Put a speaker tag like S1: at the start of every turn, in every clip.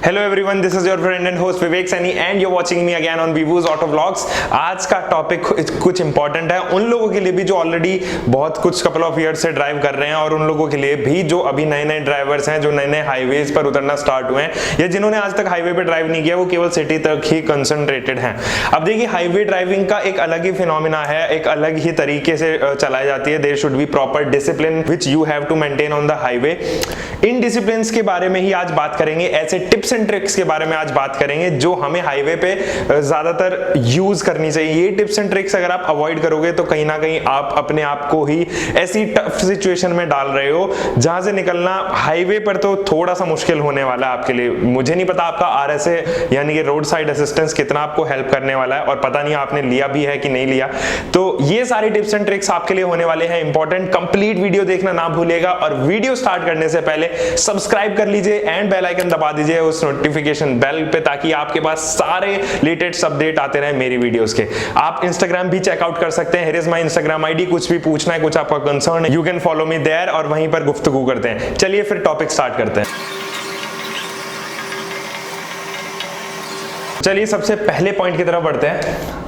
S1: Hello everyone, this is your friend and host Vivek Saini and you watching me again on वीवूज auto vlogs. आज का topic कुछ important है उन लोगों के लिए भी जो ऑलरेडी बहुत कुछ कपल ऑफ ईयर्स से ड्राइव कर रहे हैं और उन लोगों के लिए भी जो अभी नए नए ड्राइवर्स हैं, जो नए नए हाईवेज पर उतरना स्टार्ट हुए हैं या जिन्होंने आज तक हाईवे पे ड्राइव नहीं किया, वो केवल सिटी तक ही कंसंट्रेटेड हैं। अब देखिए, हाईवे ड्राइविंग का एक अलग ही फिनोमिना है, एक अलग ही तरीके से चलाई जाती है। There should be proper discipline which you have to maintain on the highway. इन डिसिप्लिन के बारे में ही आज बात करेंगे, ऐसे टिप्स एंड ट्रिक्स के बारे में आज बात करेंगे जो हमें हाईवे पे ज्यादातर यूज करनी चाहिए। ये टिप्स एंड ट्रिक्स अगर आप अवॉइड करोगे तो कहीं ना कहीं आप अपने आप को ही ऐसी टफ सिचुएशन में डाल रहे हो जहां से निकलना हाईवे पर तो थोड़ा सा मुश्किल होने वाला है आपके लिए। मुझे नहीं पता आपका आरएसए यानी कि रोड साइड असिस्टेंस कितना आपको हेल्प करने वाला है और पता नहीं आपने लिया भी है कि नहीं लिया। तो ये सारी टिप्स एंड ट्रिक्स आपके लिए होने वाले हैं इंपॉर्टेंट। कंप्लीट वीडियो देखना ना भूलिएगा और वीडियो स्टार्ट करने से पहले सब्सक्राइब कर लीजिए एंड बेल आइकन दबा दीजिए उस नोटिफिकेशन बेल पे, ताकि आपके पास सारे लेटेस्ट अपडेट आते रहे मेरी वीडियोस के। आप इंस्टाग्राम भी चेकआउट कर सकते हैं, here is my Instagram ID. कुछ भी पूछना है, कुछ आपका कंसर्न है, you can follow me there और वहीं पर गुफ्तगू करते हैं। चलिए फिर टॉपिक स्टार्ट करते हैं। चलिए सबसे पहले पॉइंट की तरफ बढ़ते हैं।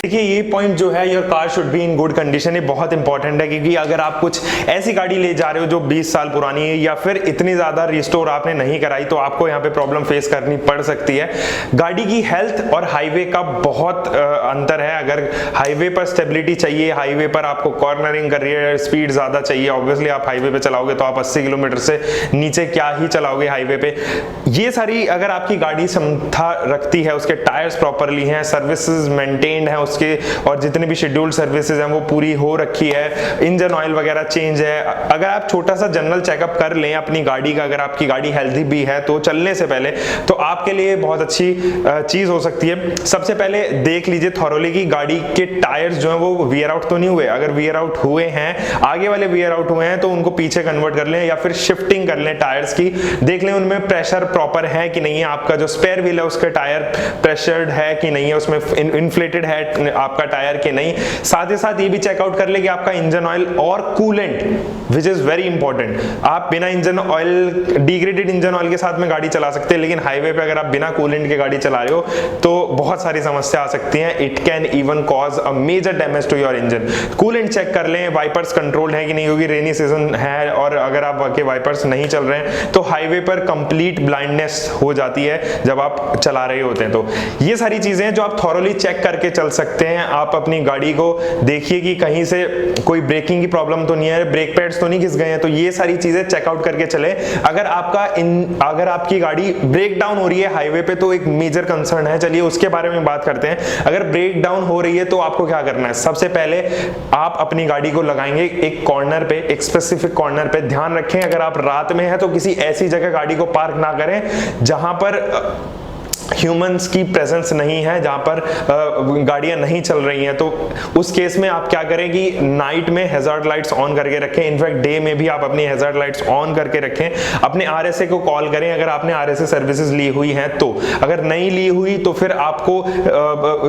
S1: देखिए, ये पॉइंट जो है, your car should be in good condition, ये बहुत इंपॉर्टेंट है क्योंकि अगर आप कुछ ऐसी गाड़ी ले जा रहे हो जो 20 साल पुरानी है या फिर इतनी ज्यादा रिस्टोर आपने नहीं कराई तो आपको यहाँ पे प्रॉब्लम फेस करनी पड़ सकती है। गाड़ी की हेल्थ और हाईवे का बहुत अंतर है। अगर हाईवे पर स्टेबिलिटी चाहिए, हाईवे पर आपको कॉर्नरिंग कर रही है, स्पीड ज्यादा चाहिए, ऑब्वियसली आप हाईवे पे चलाओगे तो आप 80 किलोमीटर से नीचे क्या ही चलाओगे हाईवे पे। ये सारी अगर आपकी गाड़ी क्षमता रखती है, उसके टायर्स प्रॉपरली हैं, सर्विसेज मेंटेन्ड है उसके, और जितने भी शेड्यूल्ड सर्विसेज हैं वो पूरी हो रखी है, इंजन ऑयल वगैरह चेंज है, अगर आप छोटा सा जनरल चेकअप कर लें अपनी गाड़ी का, अगर आपकी गाड़ी हेल्थी भी है तो चलने से पहले, तो आपके लिए बहुत अच्छी चीज हो सकती है। सबसे पहले देख लीजिए थॉरोली की गाड़ी के टायर्स जो हैं वो वियर आउट तो नहीं हुए। अगर वियर आउट हुए हैं, आगे वाले वियर आउट हुए हैं, तो उनको पीछे कन्वर्ट कर लें या फिर शिफ्टिंग कर लें टायर्स की। देख लें उनमें प्रेशर प्रॉपर है कि नहीं है, आपका जो स्पेयर व्हील है उसके टायर प्रेशर्ड है कि नहीं है, उसमें इन्फ्लेटेड है आपका टायर के नहीं। साथ ही साथ ये भी चेकआउट कर ले कि आपका इंजन ऑयल और coolant, which is very important. आप बिना engine oil, degraded engine oil के साथ में गाड़ी चला सकते हैं, लेकिन हाईवे पे अगर आप बिना कूलेंट के गाड़ी चला रहे हो तो बहुत सारी समस्या आ सकती हैं। It can even cause a major damage to your engine. Coolant check कर लें, वाइपर्स कंट्रोल्ड है कि नहीं, क्योंकि रेनी सीजन है और अगर आपके वाइपर्स नहीं चल रहे हैं तो हाईवे पर कंप्लीट ब्लाइंडनेस हो जाती है जब आप चला रहे होते हैं। तो ये सारी चीजें जो आप थॉरोली चेक करके चल सकते हैं। आप अपनी गाड़ी को देखिए कि कहीं से कोई ब्रेकिंग की प्रॉब्लम तो नहीं है, ब्रेक पैड्स तो नहीं घिस गए हैं, तो ये सारी चीजें चेकआउट करके चले। अगर आपकी गाड़ी ब्रेक डाउन हो रही है हाईवे पे तो एक मेजर कंसर्न है, चलिए उसके बारे में बात करते हैं। अगर ब्रेक डाउन हो रही है तो आपको क्या करना है? सबसे पहले आप अपनी गाड़ी को लगाएंगे एक कॉर्नर पे, एक स्पेसिफिक कॉर्नर पे। ध्यान रखें अगर आप रात में है तो किसी ऐसी जगह गाड़ी को पार्क ना करें जहां पर ह्यूमंस की प्रेजेंस नहीं है, जहां पर गाड़ियां नहीं चल रही हैं। तो उस केस में आप क्या करें कि नाइट में हैजार्ड लाइट्स ऑन करके रखें। इनफैक्ट डे में भी आप अपनी हैजार्ड लाइट्स ऑन करके रखें। अपने आरएसए को कॉल करें अगर आपने आरएसए सर्विसेज ली हुई हैं तो। अगर नहीं ली हुई तो फिर आपको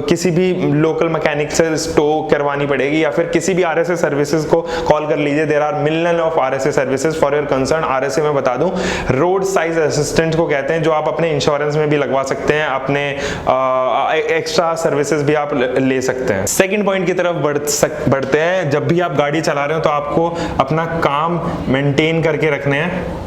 S1: किसी भी लोकल मैकेनिक से टो करवानी पड़ेगी या फिर किसी भी आरएसए सर्विसेज को कॉल कर लीजिए। There are million of RSA services for your concern. RSA में बता दूं, रोड साइज असिस्टेंट को कहते हैं, जो आप अपने इंश्योरेंस में भी लगवा सकते हैं, अपने एक्स्ट्रा सर्विसेज भी आप ले सकते हैं। सेकंड पॉइंट की तरफ बढ़ते हैं। जब भी आप गाड़ी चला रहे हो तो आपको अपना काम मेंटेन करके रखने हैं।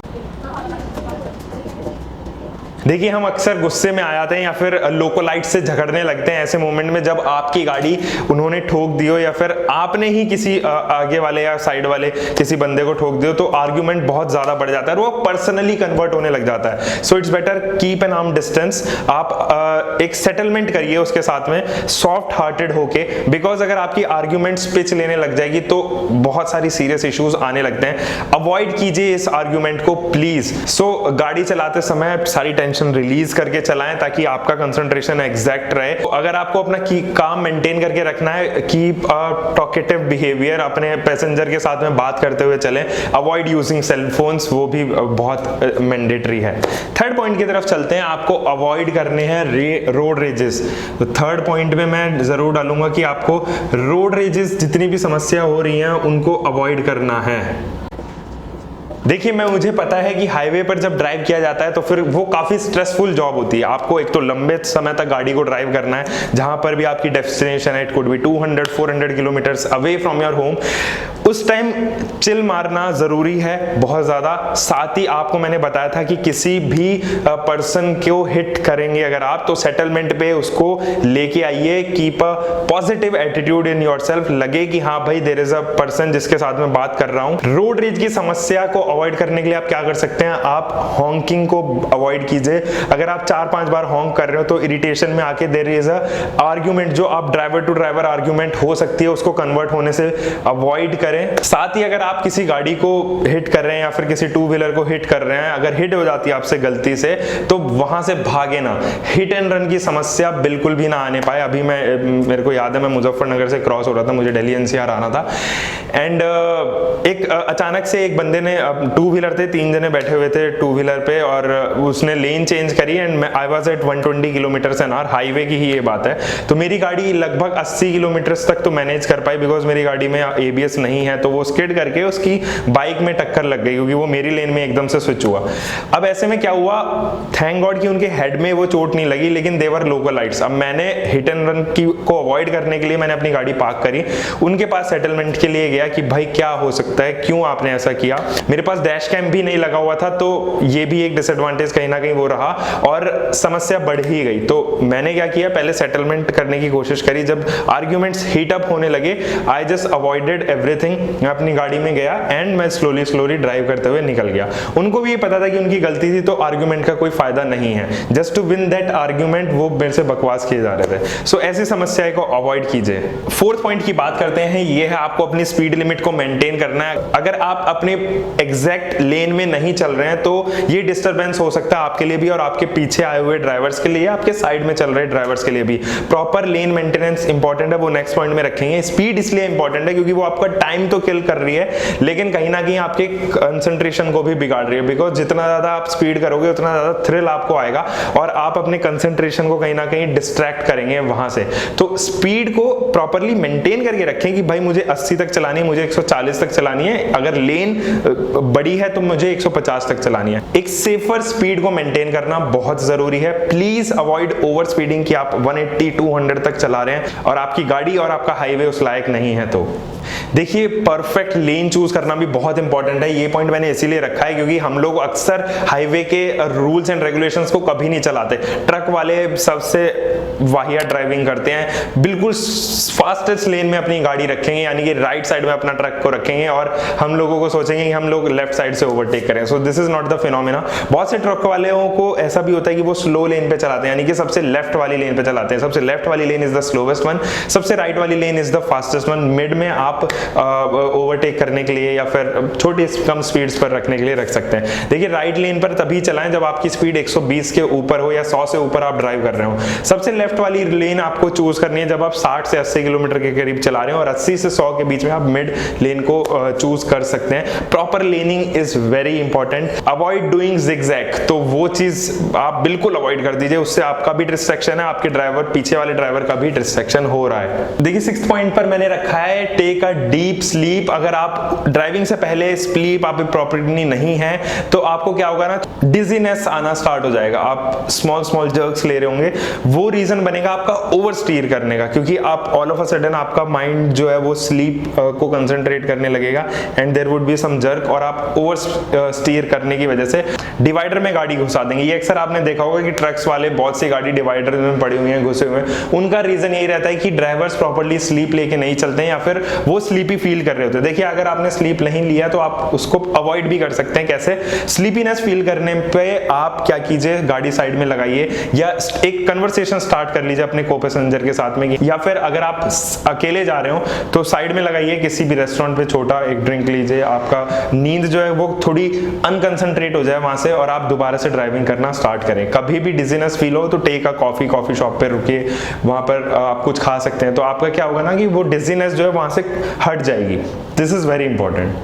S1: देखिए, हम अक्सर गुस्से में आ जाते हैं या फिर लोकोलाइट से झगड़ने लगते हैं ऐसे मोमेंट में जब आपकी गाड़ी उन्होंने ठोक दी हो या फिर आपने ही किसी आगे वाले या साइड वाले किसी बंदे को ठोक दियो, तो आर्ग्यूमेंट बहुत ज्यादा बढ़ जाता है और वो पर्सनली कन्वर्ट होने लग जाता है। So it's better keep an arm distance. आप एक सेटलमेंट करिए उसके साथ में, सॉफ्ट हार्टेड होके, बिकॉज अगर आपकी आर्ग्यूमेंट्स पिच लेने लग जाएगी तो बहुत सारी सीरियस इश्यूज आने लगते हैं। अवॉइड कीजिए इस आर्ग्यूमेंट को प्लीज। सो गाड़ी चलाते समय सारी टेंशन रिलीज करके चलाएं ताकि आपका कंसंट्रेशन एग्जैक्ट रहे। अगर आपको अपना काम मेंटेन करके रखना है, कीप अ टॉकेटिव बिहेवियर, अपने पैसेंजर के साथ में बात करते हुए चलें। अवॉइड यूजिंग सेल फोन्स, वो भी बहुत मैंडेटरी है। थर्ड पॉइंट की तरफ चलते हैं। आपको अवॉइड करने हैं रोड रेजेस। तो थर्ड पॉइंट में मैं जरूर डालूंगा कि आपको रोड रेजेस जितनी भी समस्या हो रही हैं उनको अवॉइड करना है। देखिए मुझे पता है कि हाईवे पर जब ड्राइव किया जाता है तो फिर वो काफी स्ट्रेसफुल जॉब होती है। आपको एक तो लंबे समय तक गाड़ी को ड्राइव करना है, जहां पर भी आपकी डेस्टिनेशन है, it could be 200-400 kilometres away from your home. उस टाइम चिल मारना जरूरी है बहुत ज्यादा। साथ ही आपको मैंने बताया था कि किसी भी पर्सन को हिट करेंगे अगर आप, तो सेटलमेंट पे उसको लेके आइए। Keep a positive attitude in yourself, लगे कि हाँ भाई देयर इज अ पर्सन जिसके साथ मैं बात कर रहा हूं। रोड रेज की समस्या को अवॉइड करने के लिए आप क्या कर सकते हैं, आप हॉन्किंग को अवॉइड कीजिए। अगर आप 4-5 बार हॉन्क कर रहे हो तो इरिटेशन में आके देयर इज अ आर्ग्यूमेंट, जो आप ड्राइवर टू ड्राइवर आर्ग्यूमेंट हो सकती है, उसको कन्वर्ट होने से अवॉइड करें। साथ ही अगर आप किसी गाड़ी को हिट कर रहे हैं या फिर किसी टू व्हीलर को हिट कर रहे हैं, अगर हिट हो जाती है आपसे गलती से, तो वहां से भागे ना। हिट एंड रन की समस्या बिल्कुल भी ना आने पाए। अभी मेरे को याद है, मैं मुजफ्फरनगर से क्रॉस हो रहा था, मुझे दिल्ली एनसीआर आना था, एंड एक अचानक से एक बंदे ने, टू व्हीलर थे, 3 जने बैठे हुए थे टू व्हीलर पे, और उसने लेन चेंज करी and I was at 120 kilometres an hour, highway की ही ये बात है। तो मेरी गाड़ी लगभग 80 किलोमीटर्स तक तो मैनेज कर पाई, बिकॉज मेरी गाड़ी में एबीएस नहीं है। तो वो स्किड करके उसकी बाइक में टक्कर लग गई, क्योंकि वो मेरी लेन में एकदम से स्विच हुआ। अब ऐसे में क्या हुआ, थैंक गॉड कि उनके हेड में वो चोट नहीं लगी, लेकिन देवर लोकल लाइट्स। अब मैंने हिट एंड रन को अवॉइड करने के लिए मैंने अपनी गाड़ी पार्क करी, उनके पास सेटलमेंट के लिए गया कि भाई क्या हो सकता है, क्यों आपने ऐसा किया। मेरे पास डैश कैम भी नहीं लगा हुआ था, तो ये भी एक डिसएडवांटेज कहीं ना कहीं वो रहा, और समस्या बढ़ ही गई। तो मैंने क्या किया, पहले सेटलमेंट करने की कोशिश करी। जब आर्ग्यूमेंट्स हीट अप होने लगे, आई जस्ट अवॉइडेड एवरीथिंग। मैं अपनी गाड़ी में गया एंड मैं स्लोली ड्राइव करते हुए निकल गया। उनको भी ये पता था कि उनकी गलती थी, तो आर्ग्यूमेंट का कोई फायदा नहीं है। Just to win that argument वो मेरे से बकवास किए जा रहे थे। सो ऐसी समस्या को अवॉइड कीजिए। फोर्थ पॉइंट की बात करते हैं, ये है आपको अपनी स्पीड लिमिट को मेंटेन करना है। अगर आप अपने एग्जैक्ट लेन में नहीं चल रहे हैं, तो ये डिस्टरबेंस हो सकता है आपके लिए भी और आपके पीछे आए हुए ड्राइवर्स के लिए, आपके साइड में चल रहे ड्राइवर्स के लिए भी। प्रॉपर लेन मेंटेनेंस इंपॉर्टेंट है, वो नेक्स्ट पॉइंट में रखेंगे। स्पीड इसलिए इंपॉर्टेंट है क्योंकि वो आपका टाइम तो किल कर रही है, लेकिन कहीं ना कहीं आपके कंसंट्रेशन को भी बिगाड़ रही है। बिकॉज जितना ज्यादा आप स्पीड करोगे उतना ज्यादा थ्रिल आपको आएगा और आप अपने कंसंट्रेशन को कहीं ना कहीं डिस्ट्रैक्ट करेंगे वहां से। तो स्पीड को प्रॉपर्ली मेंटेन करके रखें कि भाई मुझे 80 तक चलानी है, मुझे 140 तक चलानी है, अगर लेन बड़ी है तो मुझे 150 तक चलानी है। एक सेफर स्पीड को मेंटेन करना बहुत जरूरी है। प्लीज अवॉइड ओवर स्पीडिंग कि आप 180-200 तक चला रहे हैं और आपकी गाड़ी और आपका हाईवे उस लायक नहीं है। तो देखिए, परफेक्ट लेन चूज करना भी बहुत इंपॉर्टेंट है। ये पॉइंट मैंने इसीलिए रखा है क्योंकि हम लोग अक्सर हाईवे के रूल्स एंड रेगुलेशंस को कभी नहीं चलाते। ट्रक वाले सबसे वाहियात ड्राइविंग करते हैं, बिल्कुल फास्टेस्ट लेन में अपनी गाड़ी रखेंगे, यानी कि राइट साइड में अपना ट्रक को रखेंगे और हम लोगों को सोचेंगे कि हम लोग लेफ्ट साइड से ओवरटेक करें। So this is not the phenomena. बहुत से ट्रक वालों को ऐसा भी होता है कि वो स्लो लेन पे चलाते हैं, यानी कि सबसे लेफ्ट वाली लेन पे चलाते हैं। सबसे लेफ्ट वाली लेन इज द स्लोवेस्ट वन, सबसे राइट वाली लेन is the fastest one. Mid में आप ओवरटेक करने के लिए या फिर छोटी कम स्पीड्स पर रखने के लिए रख सकते हैं। देखिए, राइट लेन पर तभी चलाएं जब आपकी स्पीड 120 के ऊपर हो या 100 से ऊपर आप ड्राइव कर रहे हो। सबसे लेफ्ट वाली लेन आपको चूज करनी है जब आप 60 से 80 किलोमीटर के करीब चला रहे हो और 80 से 100 के बीच में आप मिड लेन को चूज कर सकते हैं। Proper laning is very important. Avoid doing zigzag, तो वो चीज आप बिल्कुल अवॉइड कर दीजिए, उससे आपका भी डिस्ट्रैक्शन है, आपके ड्राइवर पीछे वाले ड्राइवर का भी डिस्ट्रैक्शन हो रहा है। देखिए, 6th पॉइंट पर मैंने रखा है टेक अ डीप स्लीप। अगर आप ड्राइविंग से पहले स्लीप आप प्रॉपर्ली नहीं है तो आपको क्या होगा ना, डिजीनेस आना स्टार्ट हो जाएगा। आप स्मॉल जर्क्स ले रहे होंगे, वो रीजन बनेगा आपका ओवर स्टीयर करने का, क्योंकि आप ऑल ऑफ अ सडन आपका माइंड जो है वो स्लीप को कंसंट्रेट करने लगेगा and there would be some jerk और आप ओवर स्टीयर करने की वजह से डिवाइडर में गाड़ी घुसा देंगे। ये अक्सर आपने देखा होगा कि ट्रक्स वाले बहुत सी गाड़ी डिवाइडर में पड़ी हुई हैं, घुसे हुए हैं। उनका रीजन यही रहता है कि ड्राइवर्स प्रॉपर्ली स्लीप लेके नहीं चलते हैं या फिर वो स्लीपी फील कर रहे होते हैं। देखिए, अगर आपने स्लीप नहीं लिया तो आप उसको अवॉइड भी कर सकते हैं। कैसे? स्लीपीनेस फील करने पे आप क्या कीजिए, गाड़ी साइड में लगाइए या एक कन्वर्सेशन स्टार्ट कर लीजिए अपने को पैसेंजर के साथ में, या फिर अगर आप अकेले जा रहे हो तो साइड में लगाइए किसी भी रेस्टोरेंट पे, छोटा एक ड्रिंक लीजिए। आपका नींद जो है वो थोड़ी अनकंसंट्रेट हो जाए वहां से और आप दोबारा से ड्राइविंग करना स्टार्ट करें। कभी भी डिजीनेस फील हो तो टेक अ कॉफी शॉप पे रुकिए, वहां पर आप कुछ खा सकते हैं, तो आपका क्या होगा ना कि वो डिजीनेस जो है वहां से हट जाएगी। This is very important.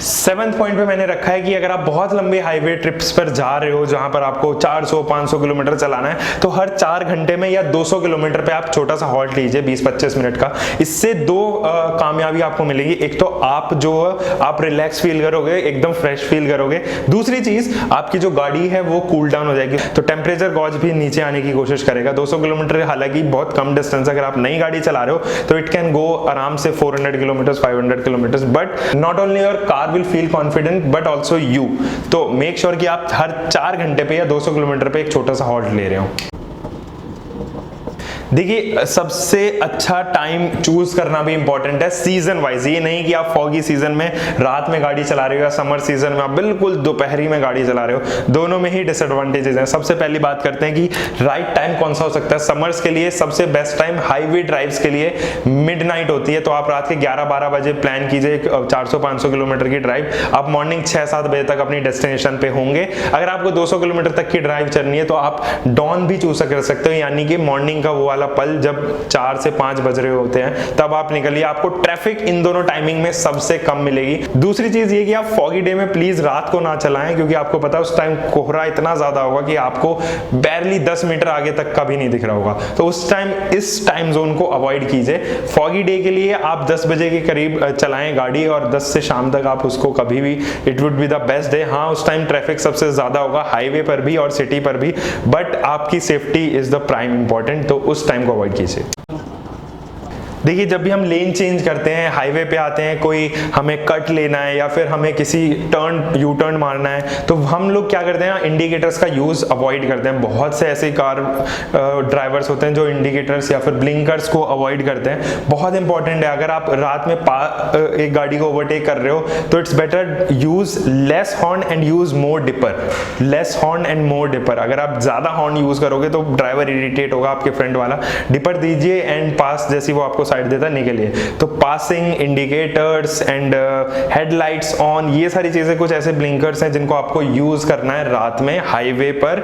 S1: 7th point पे मैंने रखा है कि अगर आप बहुत लंबे हाईवे ट्रिप्स पर जा रहे हो जहां पर आपको 400-500 किलोमीटर चलाना है, तो हर 4 घंटे में या 200 किलोमीटर पे आप छोटा सा हॉल्ट लीजिए 20-25 मिनट का। इससे दो कामयाबी आपको मिलेगी। एक तो आप रिलैक्स फील करोगे, एकदम फ्रेश फील करोगे। दूसरी चीज, आपकी जो गाड़ी है वो कूल डाउन हो जाएगी, तो टेम्परेचर गॉज भी नीचे आने की कोशिश करेगा। 200 किलोमीटर हालांकि बहुत कम डिस्टेंस, अगर आप नई गाड़ी चला रहे हो तो इट कैन गो आराम से 400 kilometre 500 kilometre, but not only your car will feel confident but also you. तो मेक श्योर कि आप हर 4 घंटे पे या 200 किलोमीटर पे एक छोटा सा हॉल्ट ले रहे हो। देखिए, सबसे अच्छा टाइम चूज करना भी इंपॉर्टेंट है सीजन वाइज। ये नहीं कि आप फॉगी सीजन में रात में गाड़ी चला रहे हो या समर सीजन में आप बिल्कुल दोपहरी में गाड़ी चला रहे हो। दोनों में ही डिसएडवांटेजेस हैं। सबसे पहली बात करते हैं कि राइट टाइम कौन सा हो सकता है। समर्स के लिए सबसे बेस्ट टाइम हाईवे ड्राइव्स के लिए मिडनाइट होती है। तो आप रात के 11-12 बजे प्लान कीजिए 400-500 किलोमीटर की ड्राइव। आप मॉर्निंग 6-7 बजे तक अपनी डेस्टिनेशन पे होंगे। अगर आपको 200 किलोमीटर तक की ड्राइव करनी है तो आप डॉन भी चूज कर सकते हो, यानी कि मॉर्निंग का वो वाला पल जब 4 से 5 बज रहे होते हैं, तब आप निकलिए। आपको ट्रैफिक इन दोनों टाइमिंग में सबसे कम मिलेगी। दूसरी चीज ये कि आप फॉगी डे में प्लीज रात को ना चलाएं, क्योंकि आपको पता है उस टाइम कोहरा इतना ज्यादा होगा कि आपको बैरली 10 मीटर आगे तक का भी नहीं दिख रहा होगा। तो उस टाइम इस टाइम जोन को अवॉइड कीजिए। फॉगी डे के लिए आप 10 बजे के करीब चलाएं गाड़ी, और 10 से शाम तक आप उसको कभी भी, it would be the best day. हाँ, उस टाइम ट्रैफिक सबसे ज्यादा होगा हाईवे पर भी और सिटी पर भी, बट आपकी safety is the prime important, तो उस टाइम को अवॉइड कीजिए। देखिए, जब भी हम लेन चेंज करते हैं, हाईवे पे आते हैं, कोई हमें कट लेना है या फिर हमें किसी यू टर्न मारना है, तो हम लोग क्या करते हैं, इंडिकेटर्स का यूज अवॉइड करते हैं। बहुत से ऐसे कार ड्राइवर्स होते हैं जो इंडिकेटर्स या फिर ब्लिंकर्स को अवॉइड करते हैं। बहुत इंपॉर्टेंट है, अगर आप रात में एक गाड़ी को ओवरटेक कर रहे हो तो it's better use less horn and use more dipper. Less horn and more dipper. अगर आप ज्यादा हॉर्न यूज करोगे तो ड्राइवर इरिटेट होगा, आपके फ्रेंड वाला। डिपर दीजिए एंड पास जैसी वो आपको साइड देता निकलिए। तो passing, indicators and headlights on, ये सारी चीजें कुछ ऐसे ब्लिंकर्स हैं जिनको आपको यूज करना है रात में हाईवे पर।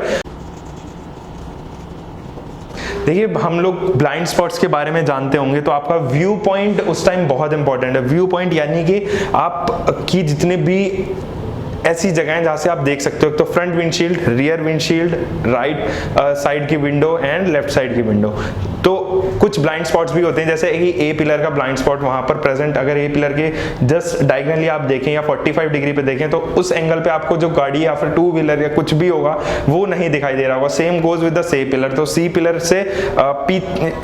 S1: देखिए, हम लोग ब्लाइंड स्पॉट्स के बारे में जानते होंगे, तो आपका व्यू पॉइंट उस टाइम बहुत इंपॉर्टेंट है। व्यू पॉइंट यानी कि आप की जितने भी ऐसी जगह हैं जहां से आप देख सकते हो, तो front windshield, rear windshield, right side की विंडो एंड लेफ्ट साइड की विंडो। तो कुछ ब्लाइंड स्पॉट्स भी होते हैं, जैसे ए पिलर का ब्लाइंड स्पॉट वहां पर प्रेजेंट, अगर ए पिलर के जस्ट डायगनली आप देखें या 45 डिग्री पे देखें तो उस एंगल पे आपको जो गाड़ी या फिर 2 व्हीलर या कुछ भी होगा वो नहीं दिखाई दे रहा होगा। Same goes with the C pillar. तो सी पिलर से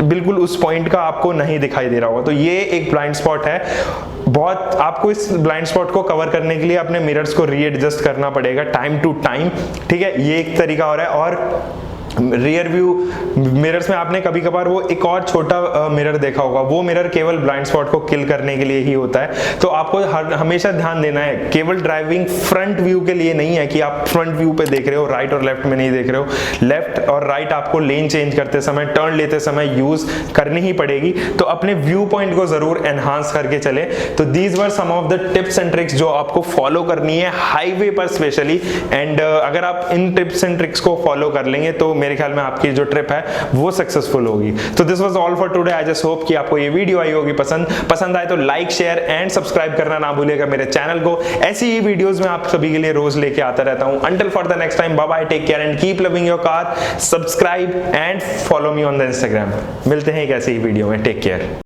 S1: बिल्कुल उस पॉइंट का आपको नहीं दिखाई दे रहा होगा, तो ये एक ब्लाइंड स्पॉट है। बहुत आपको इस ब्लाइंड स्पॉट को कवर करने के लिए अपने मिरर्स को रीएडजस्ट करना पड़ेगा टाइम टू टाइम, ठीक है। ये एक तरीका हो रहा है। और रियर व्यू मिरर्स में आपने कभी कभार वो एक और छोटा मिरर देखा होगा, वो मिरर केवल ब्लाइंड स्पॉट को किल करने के लिए ही होता है। तो आपको हमेशा ध्यान देना है, केवल ड्राइविंग फ्रंट व्यू के लिए नहीं है कि आप फ्रंट व्यू पे देख रहे हो, राइट और लेफ्ट में नहीं देख रहे हो। लेफ्ट और राइट आपको लेन चेंज करते समय, टर्न लेते समय यूज करनी ही पड़ेगी। तो अपने व्यू पॉइंट को जरूर एनहांस करके चले। तो these were some of the tips and tricks जो आपको फॉलो करनी है हाईवे पर स्पेशली। एंड अगर आप इन टिप्स एंड ट्रिक्स को फॉलो कर लेंगे तो मेरे ख्याल में आपकी जो ट्रिप है वो सक्सेसफुल होगी। तो this was all for today. I just hope कि आपको ये वीडियो आई होगी पसंद आए तो लाइक, शेयर एंड सब्सक्राइब करना ना भूलिएगा मेरे चैनल को। ऐसी ही वीडियोस में आप सभी के लिए रोज लेके आता रहता हूं। Until for the next time, bye bye, take care and keep loving your car. Subscribe and follow me on the Instagram. मिलते हैं एक ऐसी ही वीडियो में। Take care.